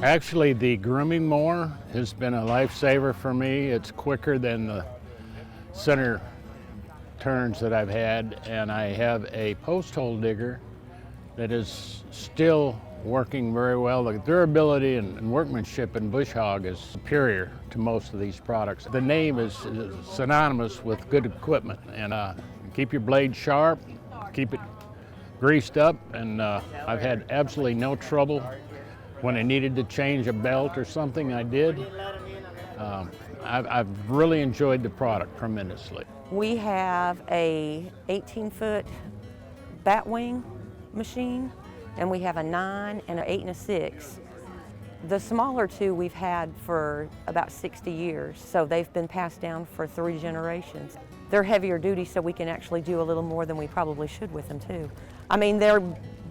Actually, the grooming mower has been a lifesaver for me. It's quicker than the center turns that I've had, and I have a post hole digger that is still working very well. The durability and workmanship in Bush Hog is superior to most of these products. The name is synonymous with good equipment, and keep your blade sharp, keep it greased up, and I've had absolutely no trouble. When I needed to change a belt or something, I did. I've really enjoyed the product tremendously. We have a 18-foot batwing machine, and we have a 9 and an 8 and a 6. The smaller two we've had for about 60 years, so they've been passed down for 3 generations. They're heavier duty, so we can actually do a little more than we probably should with them too. I mean, they're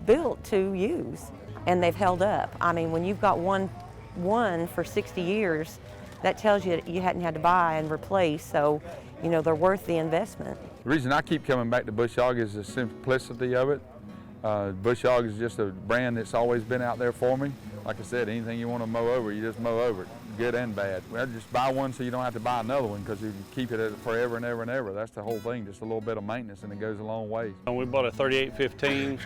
built to use, and they've held up. I mean, when you've got one for 60 years, that tells you that you hadn't had to buy and replace, so you know they're worth the investment. The reason I keep coming back to Bush Hog is the simplicity of it. Bush Hog is just a brand that's always been out there for me. Like I said, anything you want to mow over, you just mow over it, good and bad. Well, just buy one so you don't have to buy another one, because you can keep it forever and ever and ever. That's the whole thing, just a little bit of maintenance, and it goes a long way. We bought a 3815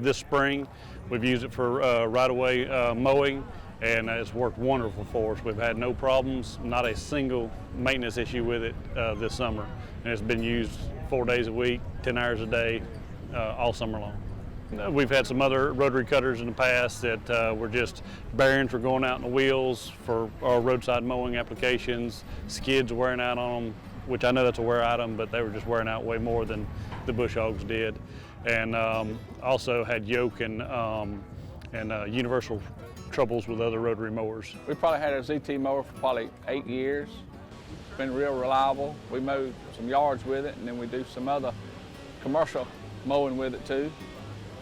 this spring. We've used it for right-of-way mowing, and it's worked wonderful for us. We've had no problems, not a single maintenance issue with it this summer. And it's been used 4 days a week, 10 hours a day, all summer long. We've had some other rotary cutters in the past that were just bearings for going out in the wheels for our roadside mowing applications, skids wearing out on them, which I know that's a wear item, but they were just wearing out way more than the Bush Hogs did. And also had yoke and universal troubles with other rotary mowers. We probably had our ZT mower for probably 8 years. It's been real reliable. We mow some yards with it, and then we do some other commercial mowing with it too.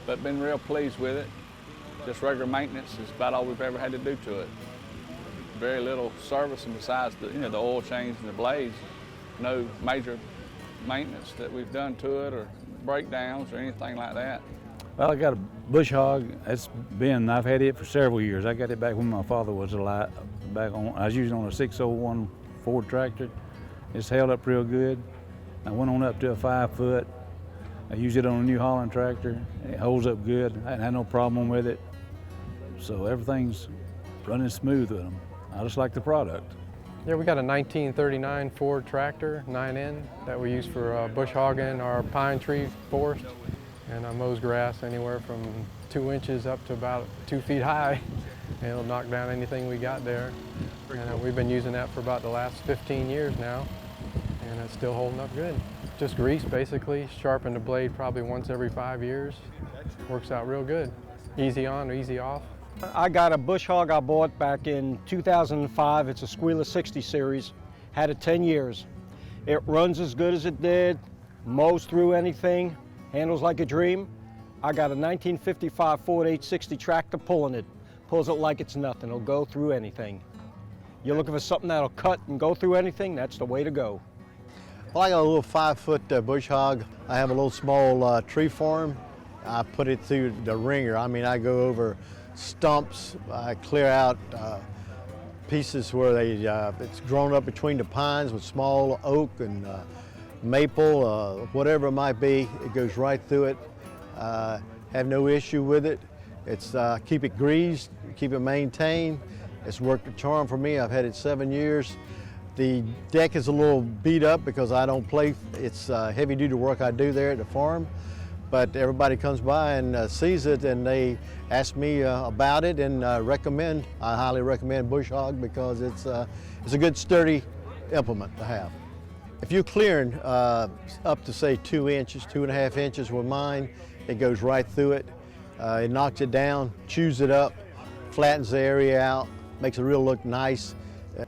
But been real pleased with it. Just regular maintenance is about all we've ever had to do to it. Very little service, and besides the oil change and the blades, no major maintenance that we've done to it or breakdowns or anything like that. Well, I got a Bush Hog. I've had it for several years. I got it back when my father was alive. I was using on a 601 Ford tractor. It's held up real good. I went on up to a 5-foot. I use it on a New Holland tractor. It holds up good. I hadn't had no problem with it. So everything's running smooth with them. I just like the product. Yeah, we got a 1939 Ford tractor, 9N, that we use for bush hogging our pine tree forest. And mows grass anywhere from 2 inches up to about 2 feet high. And it'll knock down anything we got there. And we've been using that for about the last 15 years now, and it's still holding up good. Just grease, basically. Sharpen the blade probably once every 5 years. Works out real good. Easy on, easy off. I got a Bush Hog I bought back in 2005. It's a Squealer 60 series. Had it 10 years. It runs as good as it did, mows through anything, handles like a dream. I got a 1955 Ford 860 tractor pulling it. Pulls it like it's nothing. It'll go through anything. You're looking for something that'll cut and go through anything, that's the way to go. Well, I got a little 5-foot Bush Hog. I have a little small tree farm. I put it through the ringer. I mean, I go over stumps. I clear out pieces where it's grown up between the pines with small oak and maple, whatever it might be. It goes right through it. Have no issue with it. It's keep it greased, keep it maintained. It's worked a charm for me. I've had it 7 years. The deck is a little beat up because I don't play. It's heavy duty work I do there at the farm. But everybody comes by and sees it, and they ask me about it and recommend. I highly recommend Bush Hog because it's a good sturdy implement to have. If you're clearing up to say 2 inches, 2.5 inches with mine, it goes right through it. It knocks it down, chews it up, flattens the area out, makes it real look nice.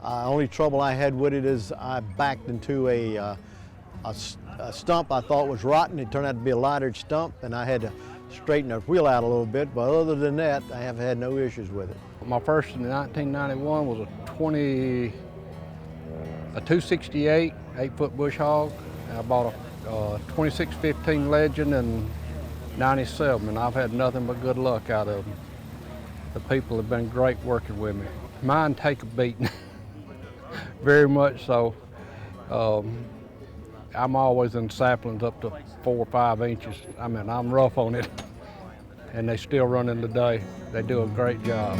Only trouble I had with it is I backed into a stump I thought was rotten. It turned out to be a lighter stump, and I had to straighten the wheel out a little bit, but other than that, I have had no issues with it. My first in 1991 was a 268 8-foot Bush Hog. I bought a 2615 Legend in '97, and I've had nothing but good luck out of them. The people have been great working with me. Mine take a beating, very much so. I'm always in saplings up to 4 or 5 inches. I mean, I'm rough on it, and they still running today. They do a great job.